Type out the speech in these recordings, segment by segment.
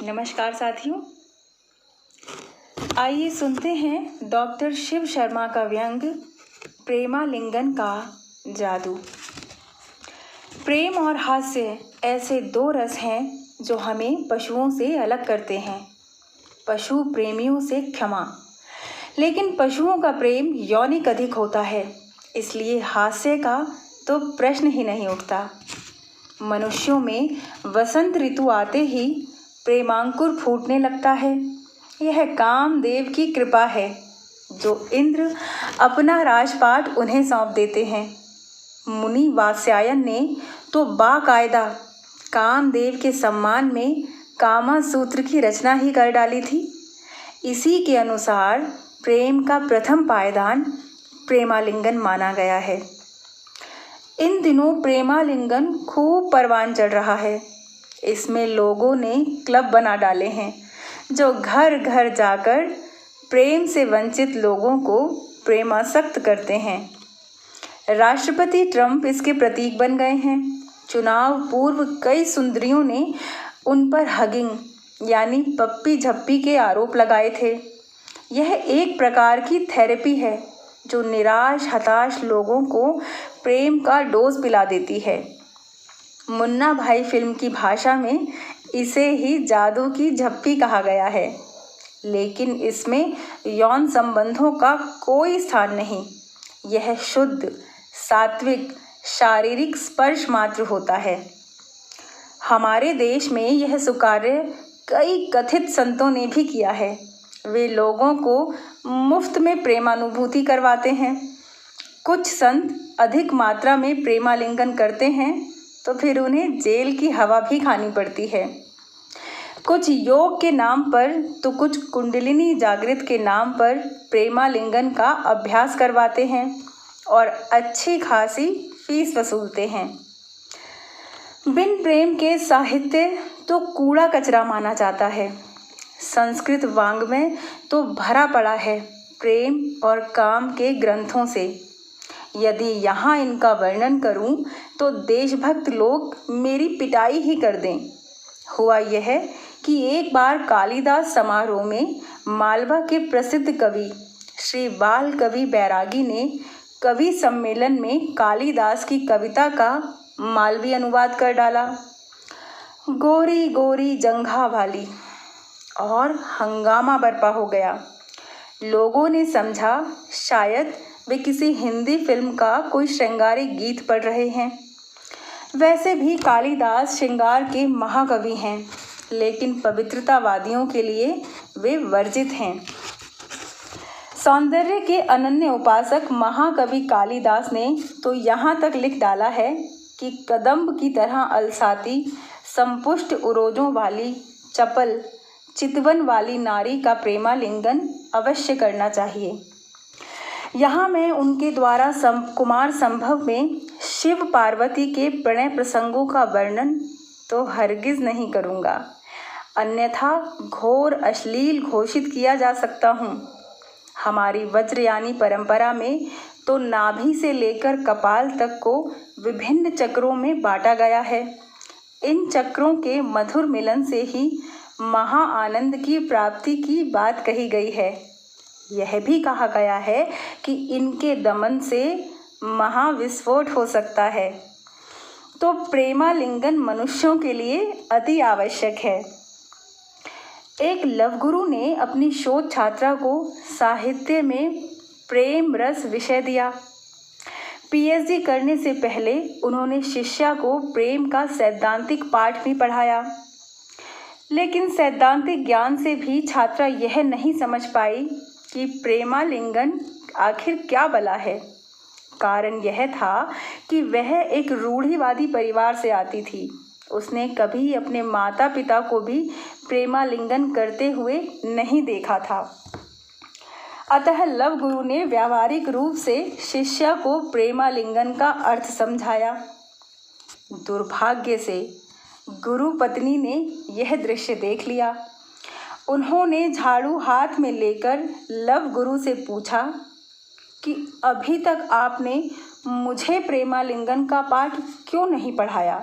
नमस्कार साथियों, आइए सुनते हैं डॉक्टर शिव शर्मा का व्यंग प्रेमालिंगन का जादू। प्रेम और हास्य ऐसे दो रस हैं जो हमें पशुओं से अलग करते हैं। पशु प्रेमियों से क्षमा, लेकिन पशुओं का प्रेम यौनिक अधिक होता है, इसलिए हास्य का तो प्रश्न ही नहीं उठता। मनुष्यों में वसंत ऋतु आते ही प्रेमांकुर फूटने लगता है। यह कामदेव की कृपा है जो इंद्र अपना राजपाट उन्हें सौंप देते हैं। मुनि वात्स्यायन ने तो बाकायदा कामदेव के सम्मान में कामा सूत्र की रचना ही कर डाली थी। इसी के अनुसार प्रेम का प्रथम पायदान प्रेमालिंगन माना गया है। इन दिनों प्रेमालिंगन खूब परवान चढ़ रहा है। इसमें लोगों ने क्लब बना डाले हैं जो घर घर जाकर प्रेम से वंचित लोगों को प्रेमासक्त करते हैं। राष्ट्रपति ट्रंप इसके प्रतीक बन गए हैं। चुनाव पूर्व कई सुंदरियों ने उन पर हगिंग यानी पप्पी झप्पी के आरोप लगाए थे। यह एक प्रकार की थेरेपी है जो निराश हताश लोगों को प्रेम का डोज पिला देती है। मुन्ना भाई फिल्म की भाषा में इसे ही जादू की झप्पी कहा गया है, लेकिन इसमें यौन संबंधों का कोई स्थान नहीं। यह शुद्ध सात्विक शारीरिक स्पर्श मात्र होता है। हमारे देश में यह सुकार्य कई कथित संतों ने भी किया है। वे लोगों को मुफ्त में प्रेमानुभूति करवाते हैं। कुछ संत अधिक मात्रा में प्रेमालिंगन करते हैं तो फिर उन्हें जेल की हवा भी खानी पड़ती है। कुछ योग के नाम पर तो कुछ कुंडलिनी जागृत के नाम पर प्रेमालिंगन का अभ्यास करवाते हैं और अच्छी खासी फीस वसूलते हैं। बिन प्रेम के साहित्य तो कूड़ा कचरा माना जाता है। संस्कृत वाङ्मय तो भरा पड़ा है प्रेम और काम के ग्रंथों से। यदि यहाँ इनका वर्णन करूं तो देशभक्त लोग मेरी पिटाई ही कर दें। हुआ यह कि एक बार कालिदास समारोह में मालवा के प्रसिद्ध कवि श्री बाल कवि बैरागी ने कवि सम्मेलन में कालिदास की कविता का मालवी अनुवाद कर डाला, गोरी गोरी जंघा वाली, और हंगामा बरपा हो गया। लोगों ने समझा शायद वे किसी हिंदी फिल्म का कोई श्रृंगारिक गीत पढ़ रहे हैं। वैसे भी कालिदास श्रृंगार के महाकवि हैं, लेकिन पवित्रतावादियों के लिए वे वर्जित हैं। सौंदर्य के अनन्य उपासक महाकवि कालिदास ने तो यहाँ तक लिख डाला है कि कदम्ब की तरह अलसाती संपुष्ट उरोजों वाली चपल चितवन वाली नारी का प्रेमालिंगन अवश्य करना चाहिए। यहाँ मैं उनके द्वारा कुमार संभव में शिव पार्वती के प्रणय प्रसंगों का वर्णन तो हरगिज नहीं करूँगा, अन्यथा घोर अश्लील घोषित किया जा सकता हूँ। हमारी वज्रयानी परंपरा में तो नाभि से लेकर कपाल तक को विभिन्न चक्रों में बांटा गया है। इन चक्रों के मधुर मिलन से ही महा आनंद की प्राप्ति की बात कही गई है। यह भी कहा गया है कि इनके दमन से महाविस्फोट हो सकता है। तो प्रेमालिंगन मनुष्यों के लिए अति आवश्यक है। एक लवगुरु ने अपनी शोध छात्रा को साहित्य में प्रेम रस विषय दिया। पीएचडी करने से पहले उन्होंने शिष्या को प्रेम का सैद्धांतिक पाठ भी पढ़ाया, लेकिन सैद्धांतिक ज्ञान से भी छात्रा यह नहीं समझ पाई कि प्रेमालिंगन आखिर क्या बला है। कारण यह था कि वह एक रूढ़िवादी परिवार से आती थी। उसने कभी अपने माता पिता को भी प्रेमालिंगन करते हुए नहीं देखा था। अतः लव गुरु ने व्यावहारिक रूप से शिष्या को प्रेमालिंगन का अर्थ समझाया। दुर्भाग्य से गुरु पत्नी ने यह दृश्य देख लिया। उन्होंने झाड़ू हाथ में लेकर लव गुरु से पूछा कि अभी तक आपने मुझे प्रेमालिंगन का पाठ क्यों नहीं पढ़ाया।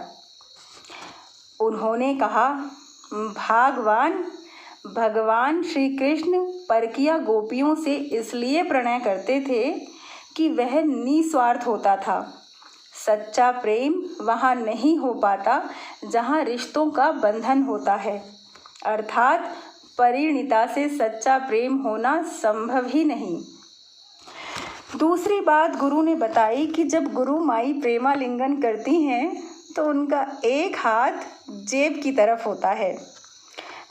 उन्होंने कहा, भगवान श्री कृष्ण परकिया गोपियों से इसलिए प्रणय करते थे कि वह निस्वार्थ होता था। सच्चा प्रेम वहाँ नहीं हो पाता जहाँ रिश्तों का बंधन होता है, अर्थात परिणीता से सच्चा प्रेम होना संभव ही नहीं। दूसरी बात गुरु ने बताई कि जब गुरु माई प्रेमालिंगन करती हैं तो उनका एक हाथ जेब की तरफ होता है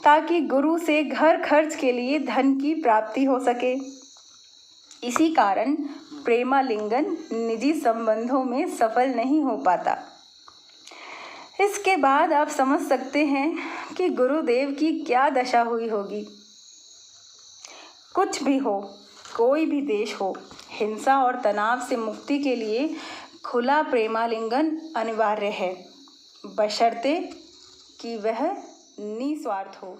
ताकि गुरु से घर खर्च के लिए धन की प्राप्ति हो सके। इसी कारण प्रेमालिंगन निजी संबंधों में सफल नहीं हो पाता। इसके बाद आप समझ सकते हैं कि गुरुदेव की क्या दशा हुई होगी। कुछ भी हो, कोई भी देश हो, हिंसा और तनाव से मुक्ति के लिए खुला प्रेमालिंगन अनिवार्य है, बशर्ते कि वह निस्वार्थ हो।